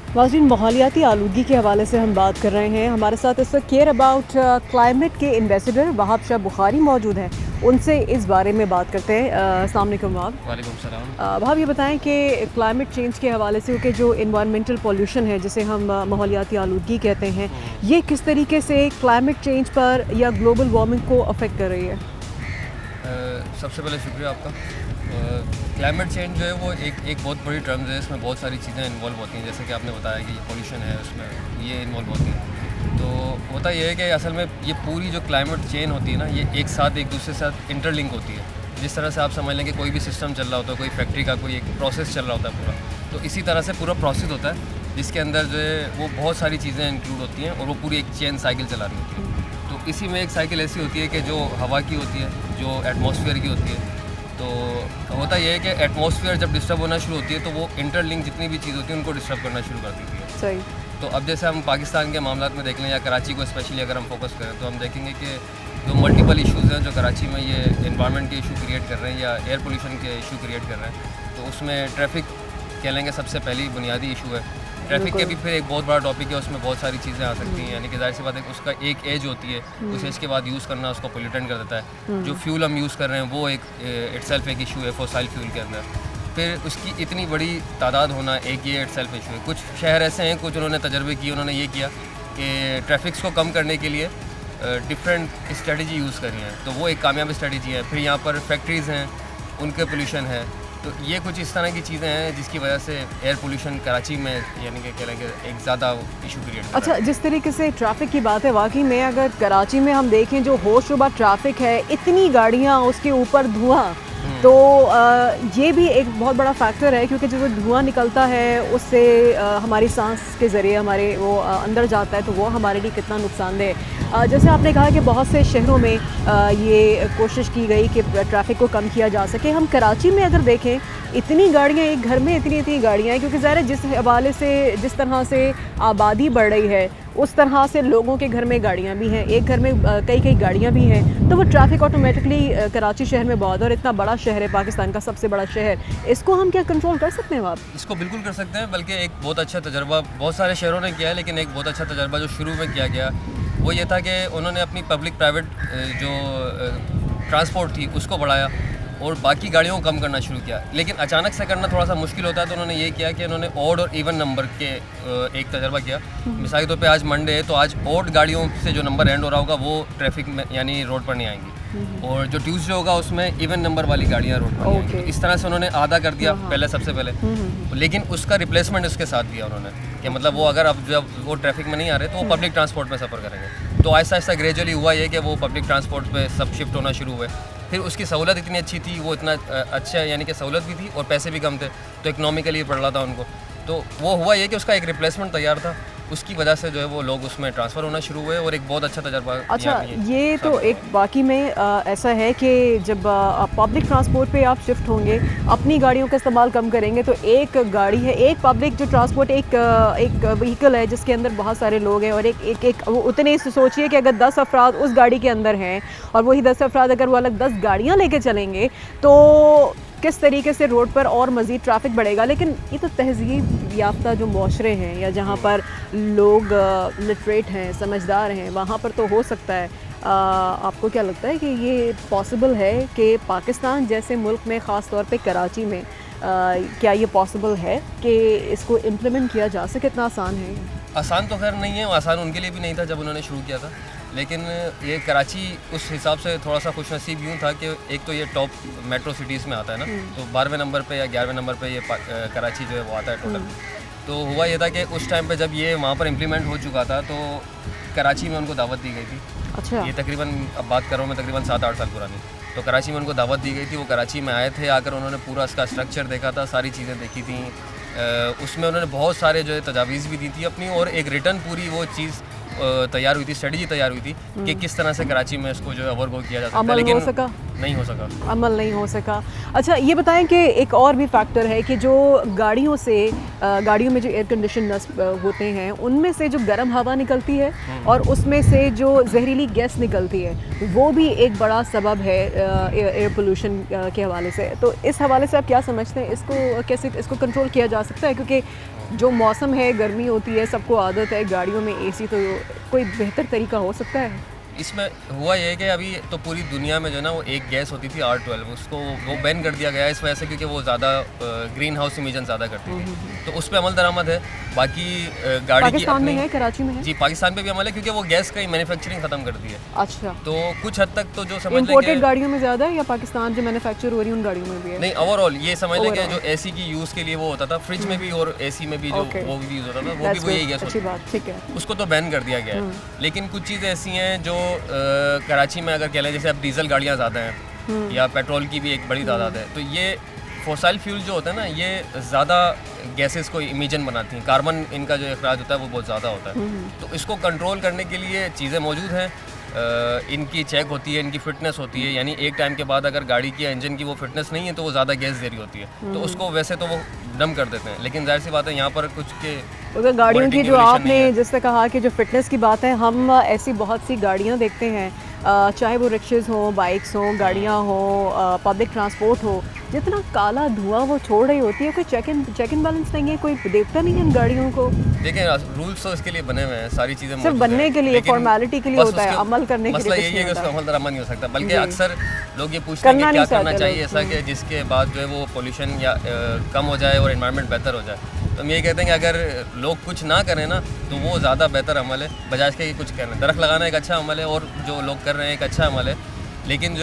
वाज़रीन, माहौलियाती आलूगी के हवाले से हम बात कर रहे हैं। हमारे साथ इस वक्त केयर अबाउट क्लाइमेट के एम्बेसडर वहाब शाह बुखारी मौजूद हैं। उनसे इस बारे में बात करते हैं। अस्सलाम वालेकुम वहाब। वालेकुम सलाम। वहाब, ये बताएं कि क्लाइमेट चेंज के हवाले से कि जो इन्वायरमेंटल पॉल्यूशन है, जिसे हम माहौलियाती आलूगी कहते हैं, ये किस तरीके से क्लाइमेट चेंज पर या ग्लोबल वार्मिंग को अफेक्ट कर रही है? सबसे पहले शुक्रिया आपका। क्लाइमेट चेंज जो है वो एक बहुत बड़ी टर्म्स है। इसमें बहुत सारी चीज़ें इन्वॉल्व होती हैं, जैसे कि आपने बताया कि ये पोल्यूशन है, उसमें ये इन्वॉल्व होती है। तो होता ये है कि असल में ये पूरी जो क्लाइमेट चेंज होती है ना, ये एक साथ एक दूसरे के साथ इंटरलिंक होती है। जिस तरह से आप समझ लें कि कोई भी सिस्टम चल रहा होता है, कोई फैक्ट्री का कोई एक प्रोसेस चल रहा होता है पूरा, तो इसी तरह से पूरा प्रोसेस होता है जिसके अंदर जो है वो बहुत सारी चीज़ें इंक्लूड होती हैं और वो पूरी एक चेन साइकिल चला रही होती है। तो इसी में एक साइकिल ऐसी होती है कि जो हवा की होती है, जो एटमॉस्फेयर की होती है। तो होता यह है कि एटमॉस्फेयर जब डिस्टर्ब होना शुरू होती है तो वो इंटरलिंक जितनी भी चीज़ होती है उनको डिस्टर्ब करना शुरू कर देती है। सही। तो अब जैसे हम पाकिस्तान के मामला में देख लें या कराची को स्पेशली अगर हम फोकस करें, तो हम देखेंगे कि जो मल्टीपल इश्यूज़ हैं जो कराची में ये इन्वायरमेंट के इशू क्रिएट कर रहे हैं या एयर पोल्यूशन के इशू क्रिएट कर रहे हैं, तो उसमें ट्रैफिक कह लेंगे सबसे पहली बुनियादी इशू है। ट्रैफिक के भी फिर एक बहुत बड़ा टॉपिक है, उसमें बहुत सारी चीज़ें आ सकती हैं। यानी कि जाहिर सी बात है उसका एक एज होती है, उस एज के बाद यूज़ करना उसको पोल्यूटेंट कर देता है। जो फ्यूल हम यूज़ कर रहे हैं वो एक इटसेल्फ एक इशू है फॉसिल फ्यूल के अंदर। फिर उसकी इतनी बड़ी तादाद होना एक ये इटसेल्फ इशू है। कुछ शहर ऐसे हैं, कुछ उन्होंने तजर्बे किए, उन्होंने ये किया कि ट्रैफिक्स को कम करने के लिए डिफरेंट स्ट्रेटजी यूज़ करी है, तो वो एक कामयाब स्ट्रेटजी है। फिर यहाँ पर फैक्ट्रीज़ हैं, उनके पोल्यूशन है। तो ये कुछ इस तरह की चीज़ें हैं जिसकी वजह से एयर पोल्यूशन कराची में यानी कि कह लेंगे एक ज़्यादा इशू क्रिएट कर रहा है। अच्छा, जिस तरीके से ट्रैफिक की बात है, वाकई में अगर कराची में हम देखें जो होशरुबा ट्रैफिक है, इतनी गाड़ियाँ, उसके ऊपर धुआं, तो ये भी एक बहुत बड़ा फैक्टर है, क्योंकि जो धुआं निकलता है उससे हमारी सांस के ज़रिए हमारे वो अंदर जाता है, तो वो हमारे लिए कितना नुकसानदेह है। जैसे आपने कहा कि बहुत से शहरों में ये कोशिश की गई कि ट्रैफिक को कम किया जा सके। हम कराची में अगर देखें, इतनी गाड़ियाँ, एक घर में इतनी इतनी गाड़ियाँ हैं, क्योंकि ज़ाहिर है जिस हवाले से, जिस तरह से आबादी बढ़ रही है, उस तरह से लोगों के घर में गाड़ियाँ भी हैं। एक घर में कई कई गाड़ियाँ भी हैं, तो वो ट्रैफिक ऑटोमेटिकली कराची शहर में बहुत, और इतना बड़ा शहर है, पाकिस्तान का सबसे बड़ा शहर, इसको हम क्या कंट्रोल कर सकते हैं? आप इसको बिल्कुल कर सकते हैं, बल्कि एक बहुत अच्छा तजर्बा बहुत सारे शहरों ने किया है, लेकिन एक बहुत अच्छा तजर्बा जो शुरू में किया गया वो ये था कि उन्होंने अपनी पब्लिक प्राइवेट जो ट्रांसपोर्ट थी उसको बढ़ाया और बाकी गाड़ियों को कम करना शुरू किया। लेकिन अचानक से करना थोड़ा सा मुश्किल होता है, तो उन्होंने ये किया कि उन्होंने ऑड और इवन नंबर के एक तजर्बा किया। मिसाल के तौर पे आज मंडे है, तो आज ऑड गाड़ियों से जो नंबर एंड हो रहा होगा वो ट्रैफिक में यानी रोड पर नहीं आएंगी, और जो ट्यूसडे होगा उसमें इवन नंबर वाली गाड़ियाँ रोड पर नहीं आएंगी। तो इस तरह से उन्होंने आधा कर दिया पहले, सबसे पहले। लेकिन उसका रिप्लेसमेंट उसके साथ दिया उन्होंने कि मतलब वो अगर अब जब वो ट्रैफिक में नहीं आ रहे तो वो पब्लिक ट्रांसपोर्ट में सफ़र करेंगे। तो आहिस्ता आहिस्ता ग्रेजुअली हुआ ये कि वो पब्लिक ट्रांसपोर्ट पे सब शिफ्ट होना शुरू हुए। फिर उसकी सहूलत इतनी अच्छी थी, वो इतना अच्छा यानी कि सहूलत भी थी और पैसे भी कम थे, तो इकनॉमिकली पड़ रहा था उनको। तो वो हुआ ये कि उसका एक रिप्लेसमेंट तैयार था, उसकी वजह से जो है वो लोग उसमें ट्रांसफ़र होना शुरू हुए और एक बहुत अच्छा तजर्बा। अच्छा, ये तो एक बाकी में ऐसा है कि जब आप पब्लिक ट्रांसपोर्ट पे आप शिफ्ट होंगे, अपनी गाड़ियों का इस्तेमाल कम करेंगे, तो एक गाड़ी है, एक पब्लिक जो ट्रांसपोर्ट, एक व्हीकल है जिसके अंदर बहुत सारे लोग हैं, और एक उतने से सोचिए कि अगर 10 अफराद उस गाड़ी के अंदर हैं और वही 10 अफराद अगर वो अलग 10 गाड़ियाँ लेके चलेंगे, तो किस तरीके से रोड पर और मज़ीद ट्रैफिक बढ़ेगा। लेकिन ये तो तहज़ीब याफ्ता जो मुआशरे हैं या जहाँ पर लोग लिटरेट हैं, समझदार हैं, वहाँ पर तो हो सकता है। आपको क्या लगता है कि ये पॉसिबल है कि पाकिस्तान जैसे मुल्क में, ख़ास तौर पे कराची में, क्या ये पॉसिबल है कि इसको इम्प्लीमेंट किया जा सके? इतना आसान है? आसान तो खैर नहीं है, आसान उनके लिए भी नहीं था जब उन्होंने शुरू किया था। लेकिन ये कराची उस हिसाब से थोड़ा सा खुशनसीब यूँ था कि एक तो ये टॉप मेट्रो सिटीज़ में आता है ना, तो 12वें नंबर पे या 11वें नंबर पे ये कराची जो है वो आता है टोटल। तो हुआ ये था कि उस टाइम पे जब ये वहाँ पर इम्प्लीमेंट हो चुका था, तो कराची में उनको दावत दी गई थी। अच्छा। ये तकरीबन, अब बात कर रहा हूँ मैं, तकरीबन 7-8 साल पुरानी। तो कराची में उनको दावत दी गई थी, वो कराची में आए थे, आकर उन्होंने पूरा इसका स्ट्रक्चर देखा था, सारी चीज़ें देखी थी। उसमें उन्होंने बहुत सारे जो है तजावीज़ भी दी थी अपनी, और एक रिटर्न पूरी वो चीज़ तैयार हुई थी, स्ट्रेटजी तैयार हुई थी कि किस तरह से कराची में इसको जो है ओवरगो किया जा सकता है। लेकिन नहीं हो सका। अमल नहीं हो सका। अच्छा ये बताएं कि एक और भी फैक्टर है कि जो गाड़ियों से गाड़ियों में जो एयर कंडीशनर्स होते हैं उनमें से जो गर्म हवा निकलती है और उसमें से जो जहरीली गैस निकलती है वो भी एक बड़ा सबब है एयर पोल्यूशन के हवाले से। तो इस हवाले से आप क्या समझते हैं, इसको कैसे इसको कंट्रोल किया जा सकता है? क्योंकि जो मौसम है, गर्मी होती है, सबको आदत है गाड़ियों में एसी, तो कोई बेहतर तरीका हो सकता है? इसमें हुआ ये है कि अभी तो पूरी दुनिया में जो ना वो एक गैस होती थी R12, उसको वो बैन कर दिया गया है इस वजह से क्योंकि वो ज़्यादा ग्रीन हाउस इमिशन ज़्यादा करती थी। तो उस पर अमल दरामद है। बाकी गाड़ी की पाकिस्तान में अपनी, है, कराची में है? जी पाकिस्तान पे भी अमल है क्योंकि वो गैस का मैन्युफैक्चरिंग ख़त्म कर दी है। अच्छा, तो कुछ हद तक तो जो समझ लें इम्पोर्टेड कि गाड़ियों में ज़्यादा है या पाकिस्तान जो मैन्युफैक्चर हो रही है उन गाड़ियों में भी है? नहीं, ओवरऑल ये समझ लें कि Overall। जो एसी की यूज़ के लिए वो होता था फ्रिज में भी और एसी में भी जो Okay। वो भी यूज़ होता था वो भी That's वही good, गैस अच्छी होती बात, ठीक है। है, उसको तो बैन कर दिया गया है। लेकिन कुछ चीज़ें ऐसी हैं जो कराची में अगर कह लें जैसे अब डीजल गाड़ियाँ ज़्यादा हैं या पेट्रोल की भी एक बड़ी तादाद है, तो ये फॉसाइल फ्यूल जो होता है ना ये ज़्यादा गैसेस को इमिशन बनाती हैं, कार्बन इनका जो अखराज होता है वो बहुत ज़्यादा होता है। तो इसको कंट्रोल करने के लिए चीज़ें मौजूद हैं। इनकी चेक होती है, इनकी फ़िटनेस होती है, यानी एक टाइम के बाद अगर गाड़ी की इंजन की वो फिटनेस नहीं है तो वो ज़्यादा गैस दे रही होती है, तो उसको वैसे तो वो डम कर देते हैं। लेकिन जाहिर सी बात है यहाँ पर कुछ के अगर गाड़ियों की वर्ल्डिंग जो रेगुलेशन आपने नहीं है। जैसे कहा कि जो फिटनेस की बात है, हम ऐसी बहुत सी गाड़ियाँ देखते हैं, चाहे वो रिक्शेज़ हों, बाइक्स हों, गाड़ियाँ हों, पब्लिक ट्रांसपोर्ट हो, जितना काला धुआं वो छोड़ रही होती है, कोई चेक इन बैलेंस नहीं है, कोई देखता नहीं है इन गाड़ियों को। देखें रूल्स तो इसके लिए बने हुए हैं, सारी चीज़ें सिर्फ मौजूद बनने हैं, के लिए, लेकिन फॉर्मेलिटी के लिए बस होता है, उसके अमल करने के मसला लिए यही कुछ है नहीं कि उसका होता। अमल दरामद नहीं हो सकता। बल्कि जी। अक्सर लोग ये पूछते हैं करना कि क्या नहीं करना चाहते चाहिए लोग। ऐसा कि जिसके बाद जो है वो पोल्यूशन या कम हो जाए और एनवायरनमेंट बेहतर हो जाए। तो हम यही कहते हैं कि अगर लोग कुछ ना करें ना तो वो ज़्यादा बेहतर अमल है बजाय के कुछ करना। दरख्त लगाना एक अच्छा अमल है और जो लोग कर रहे हैं एक अच्छा अमल है, लेकिन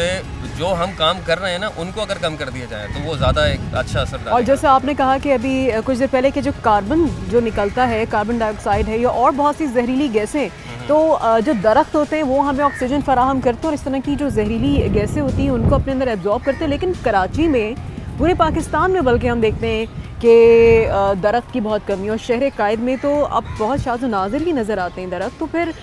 जो हम काम कर रहे हैं ना उनको अगर कम कर दिया जाए तो वो ज़्यादा एक अच्छा असर डालेगा। और जैसे आपने कहा कि अभी कुछ देर पहले कि जो कार्बन जो निकलता है, कार्बन डाइऑक्साइड है या और बहुत सी जहरीली गैसें, तो जो दरख्त होते हैं वो हमें ऑक्सीजन फराहम करते हैं और इस तरह की जो जहरीली गैसें होती हैं उनको अपने अंदर एब्जॉर्ब करते हैं। लेकिन कराची में, पूरे पाकिस्तान में बल्कि हम देखते हैं कि दरख्त की बहुत कमी है और शहर कायद में तो अब बहुत शाज़ व नाज़िर ही नज़र आते हैं दरख्त। तो फिर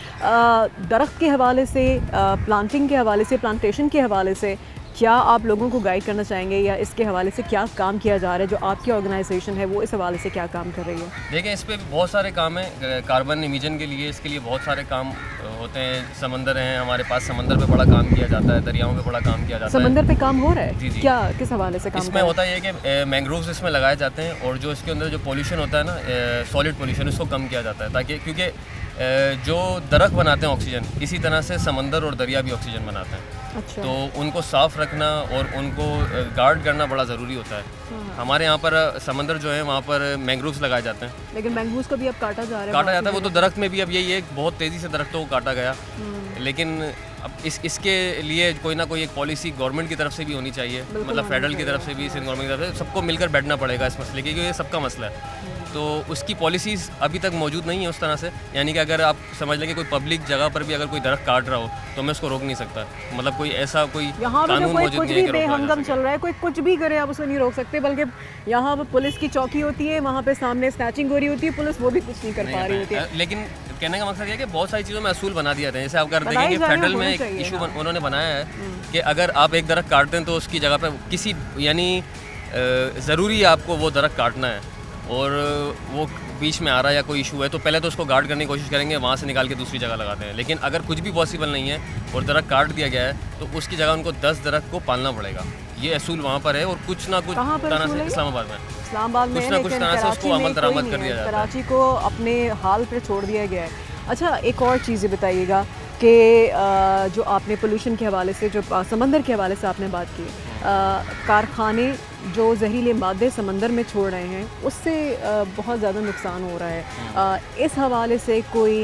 दरख्त के हवाले से, प्लांटिंग के हवाले से, प्लांटेशन के हवाले से क्या आप लोगों को गाइड करना चाहेंगे या इसके हवाले से क्या काम किया जा रहा है? जो आपकी ऑर्गेनाइजेशन है वो इस हवाले से क्या काम कर रही है? देखें इस पे भी बहुत सारे काम हैं कार्बन इमिशन के लिए, इसके लिए बहुत सारे काम होते हैं। समंदर हैं हमारे पास, समंदर पे बड़ा काम किया जाता है, दरियाओं पे बड़ा काम किया जाता है। समंदर पे काम हो रहा है? जी, जी। क्या, किस हवाले से काम इसमें कर रहा होता है ये कि मैंग्रोव्स इसमें लगाए जाते हैं और जो इसके अंदर जो पोल्यूशन होता है ना, सॉलिड पोल्यूशन, उसको कम किया जाता है ताकि, क्योंकि जो दरख्त बनाते हैं ऑक्सीजन, इसी तरह से समंदर और दरिया भी ऑक्सीजन बनाते हैं। अच्छा। तो उनको साफ़ रखना और उनको गार्ड करना बड़ा ज़रूरी होता है। हमारे यहाँ पर समंदर जो है वहाँ पर मैंग्रोव्स लगाए जाते हैं। लेकिन मैंगूस को भी अब काटा जा रहा है, काटा बहुत जाता है, सी वो तो दरख्त में भी अब यही है, बहुत तेज़ी से दरख्तों को काटा गया। लेकिन अब इसके लिए कोई ना कोई एक पॉलिसी गवर्नमेंट की तरफ से भी होनी चाहिए, मतलब फेडरल की तरफ से भी, सिंध गवर्नमेंट की तरफ से, सबको मिलकर बैठना पड़ेगा इस मसले की, क्योंकि ये सबका मसला है। तो उसकी पॉलिसीज़ अभी तक मौजूद नहीं है उस तरह से, यानी कि अगर आप समझ लें कि कोई पब्लिक जगह पर भी अगर कोई दरख्त काट रहा हो तो मैं उसको रोक नहीं सकता, मतलब कोई ऐसा कोई यहाँ पे तो कानून कोई मौजूद कुछ नहीं है भी कि रोका जा बेहंगम सके। चल रहा है, कोई कुछ भी करे आप उसको नहीं रोक सकते। बल्कि यहाँ पे पुलिस की चौकी होती है, वहाँ पे सामने स्नैचिंग हो रही होती है, पुलिस वो भी कुछ नहीं कर पा रही होती है। लेकिन कहने का मकसद ये है कि बहुत सारी चीज़ों में असूल बना दिया था। जैसे आप अगर बनाए देखेंगे जा रहे हैं, फेडरल में होने एक चाहिए, इशू हाँ। उन्होंने बनाया है कि अगर आप एक दरख्त काटते हैं तो उसकी जगह पर किसी, यानी ज़रूरी है आपको वो दरख्त काटना है और वो बीच में आ रहा है या कोई इशू है तो पहले तो उसको गार्ड करने की कोशिश करेंगे, वहाँ से निकाल के दूसरी जगह लगाते हैं। लेकिन अगर कुछ भी पॉसिबल नहीं है और दरख्त काट दिया गया है तो उसकी जगह उनको 10 दरख्त को पालना पड़ेगा। ये असूल वहाँ पर है और कुछ ना कुछ कहाँ पर तरह असूल से है? इस्लामाबाद में इस्लामाबाद में कुछ है, ना कुछ लेकिन तरह से उसको कराची में अमल कोई दरामद नहीं कर है। दिया जाता है। कराची को अपने हाल पे छोड़ दिया गया है। अच्छा, एक और चीज़ बताइएगा कि जो आपने पोल्यूशन के हवाले से, जो समंदर के हवाले से आपने बात की, कारखाने जो जहरीले मादे समंदर में छोड़ रहे हैं उससे बहुत ज़्यादा नुकसान हो रहा है। इस हवाले से कोई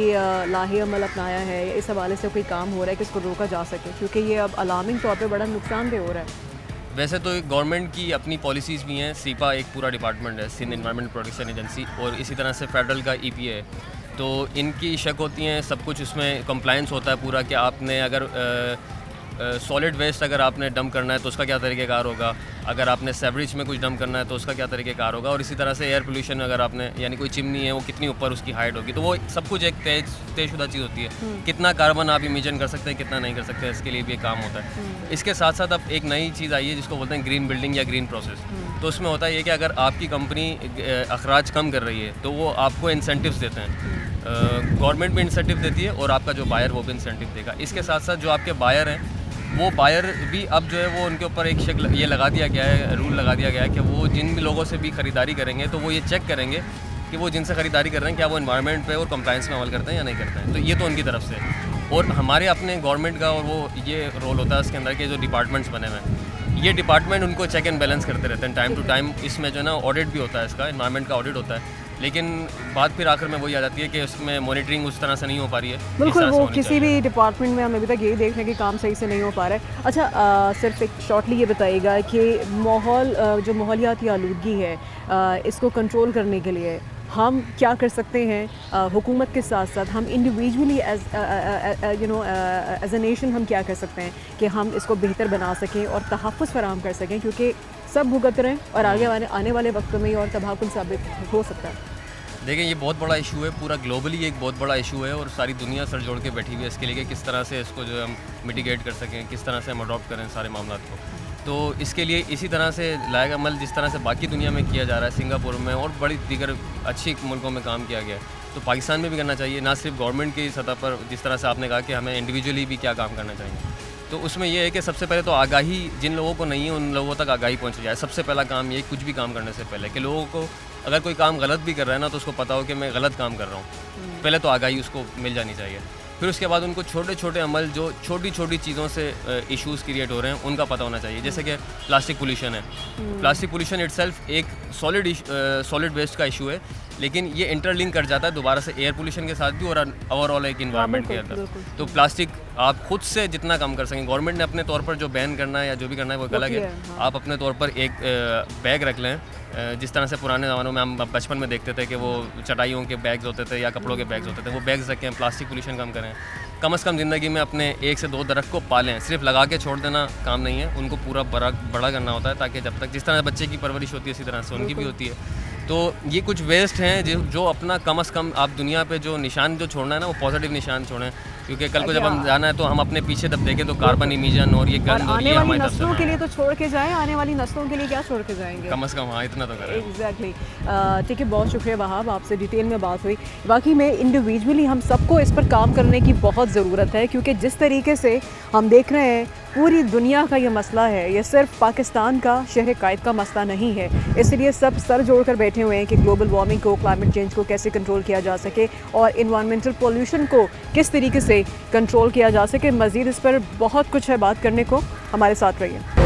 लाहे अमल अपनाया है या इस हवाले से कोई काम हो रहा है कि इसको रोका जा सके, क्योंकि ये अब अलार्मिंग तौर पे बड़ा नुकसानदेह हो रहा है? वैसे तो गवर्नमेंट की अपनी पॉलिसीज़ भी हैं, सीपा एक पूरा डिपार्टमेंट है, सिंध एनवायरनमेंट प्रोटेक्शन एजेंसी, और इसी तरह से फेडरल का EPA है। तो इनकी शक होती हैं, सब कुछ उसमें कंप्लायंस होता है पूरा कि आपने अगर सॉलिड वेस्ट अगर आपने डंप करना है तो उसका क्या तरीक़ेकार होगा, अगर आपने सेवरेज में कुछ डंप करना है तो उसका क्या तरीक़ेकार होगा, और इसी तरह से एयर पोल्यूशन अगर आपने यानी कोई चिमनी है वो कितनी ऊपर उसकी हाइट होगी, तो वो सब कुछ एक तयशुदा चीज़ होती है। कितना कार्बन आप इमिशन कर सकते हैं, कितना नहीं कर सकते, इसके लिए भी एक काम होता है। इसके साथ साथ अब एक नई चीज़ आई है जिसको बोलते हैं ग्रीन बिल्डिंग या ग्रीन प्रोसेस। तो उसमें होता है ये कि अगर आपकी कंपनी अखराज कम कर रही है तो वो आपको इंसेंटिव्स देते हैं, गवर्नमेंट भी इंसेंटिव देती है और आपका जो बायर वो भी इंसेंटिव देगा। इसके साथ साथ जो आपके बायर हैं वो बायर भी अब जो है वो उनके ऊपर एक ये लगा दिया गया है, रूल लगा दिया गया है कि वो जिन भी लोगों से भी ख़रीदारी करेंगे तो वो ये चेक करेंगे कि वो जिनसे ख़रीदारी कर रहे हैं क्या वो एनवायरनमेंट पे और कंप्लायंस में अमल करते हैं या नहीं करते हैं। तो ये तो उनकी तरफ से, और हमारे अपने गवर्नमेंट का और वो ये रोल होता है इसके अंदर के जो डिपार्टमेंट्स बने हुए हैं, ये डिपार्टमेंट उनको चेक एंड बैलेंस करते रहते हैं टाइम टू टाइम। इसमें जो है ना ऑडिट भी होता है, इसका एनवायरनमेंट का ऑडिट होता है, लेकिन बात फिर आखिर में वही आ जाती है कि उसमें मॉनिटरिंग उस तरह से नहीं हो पा रही है। बिल्कुल, वो किसी भी डिपार्टमेंट में हम अभी तक यही देख रहे हैं कि काम सही से नहीं हो पा रहा है। अच्छा, सिर्फ एक शॉर्टली ये बताइएगा कि माहौल जो माहौलियाती आलूदगी है इसको कंट्रोल करने के लिए हम क्या कर सकते हैं, हुकूमत के साथ साथ हम individually as as a nation हम क्या कर सकते हैं कि हम इसको बेहतर बना सकें और तहफ़्फ़ुज़ फराहम कर सकें, क्योंकि सब भुगत रहे हैं और आने वाले वक्तों में और तबाहकुन साबित हो सकता है। देखिए, ये बहुत बड़ा इशू है, पूरा ग्लोबली एक बहुत बड़ा इशू है और सारी दुनिया सर जोड़ के बैठी हुई है इसके लिए कि किस तरह से इसको जो हम मिटिगेट कर सकें, किस तरह से हम अडॉप्ट करें सारे मामला को। तो इसके लिए इसी तरह से लाएगा अमल जिस तरह से बाकी दुनिया में किया जा रहा है, सिंगापुर में और बड़ी दीगर अच्छी मुल्कों में काम किया गया है, तो पाकिस्तान में भी करना चाहिए। ना सिर्फ गवर्नमेंट की सतह पर, जिस तरह से आपने कहा कि हमें इंडिविजुअली भी क्या काम करना चाहिए, तो उसमें यह है कि सबसे पहले तो आगाही जिन लोगों को नहीं है उन लोगों तक आगाही पहुंच जाए। सबसे पहला काम ये, कुछ भी काम करने से पहले, कि लोगों को अगर कोई काम गलत भी कर रहा है ना तो उसको पता हो कि मैं गलत काम कर रहा हूँ, पहले तो आगाही उसको मिल जानी चाहिए। फिर उसके बाद उनको छोटे छोटे अमल जो छोटी छोटी चीज़ों से इश्यूज़ क्रिएट हो रहे हैं उनका पता होना चाहिए। जैसे कि प्लास्टिक पोल्यूशन है, प्लास्टिक पोल्यूशन इटसेल्फ एक सॉलिड वेस्ट का इशू है, लेकिन ये इंटरलिंक कर जाता है दोबारा से एयर पोल्यूशन के साथ भी और ओवरऑल एक इन्वायरमेंट के अंदर। तो प्लास्टिक आप खुद से जितना कम कर सकें, गवर्नमेंट ने अपने तौर पर जो बैन करना है या जो भी करना है वो अलग है। आप अपने तौर पर एक बैग रख लें, जिस तरह से पुराने ज़मानों में हम बचपन में देखते थे कि वो चटाइयों के बैग्स होते थे या कपड़ों के बैग्स होते थे, वो बैग्स रखें, प्लास्टिक पोल्यूशन कम करें। कम से कम ज़िंदगी में अपने 1 से 2 दरख्त को पालें, सिर्फ लगा के छोड़ देना काम नहीं है, उनको पूरा बड़ा करना होता है, ताकि जब तक जिस तरह बच्चे की परवरिश होती है इसी तरह से उनकी भी होती है। तो ये कुछ वेस्ट हैं जो अपना कम से कम आप दुनिया पे जो निशान जो छोड़ना है ना वो पॉजिटिव निशान छोड़ें, क्योंकि कल को जब हम जाना है तो हम अपने पीछे जब देखें तो कार्बन इमिशन और ये गंद और ये हमारी तरफ से नस्लों के लिए तो छोड़ के जाएं, आने वाली नस्लों के लिए क्या छोड़ के जाएंगे, कम से कम हाँ इतना तो करें। एग्जैक्टली। ठीक है, बहुत शुक्रिया वहाब, आपसे डिटेल में बात हुई। वाकई में इंडिविजुअली हम सबको इस पर काम करने की बहुत ज़रूरत है, क्योंकि जिस तरीके से हम देख रहे हैं पूरी दुनिया का ये मसला है, ये सिर्फ पाकिस्तान का शहर कायद का मसला नहीं है। इसलिए सब सर जोड़कर बैठे हुए हैं कि ग्लोबल वार्मिंग को, क्लाइमेट चेंज को कैसे कंट्रोल किया जा सके और इन्वायरमेंटल पोल्यूशन को किस तरीके से कंट्रोल किया जा सके। मज़ीद इस पर बहुत कुछ है बात करने को, हमारे साथ रहिए।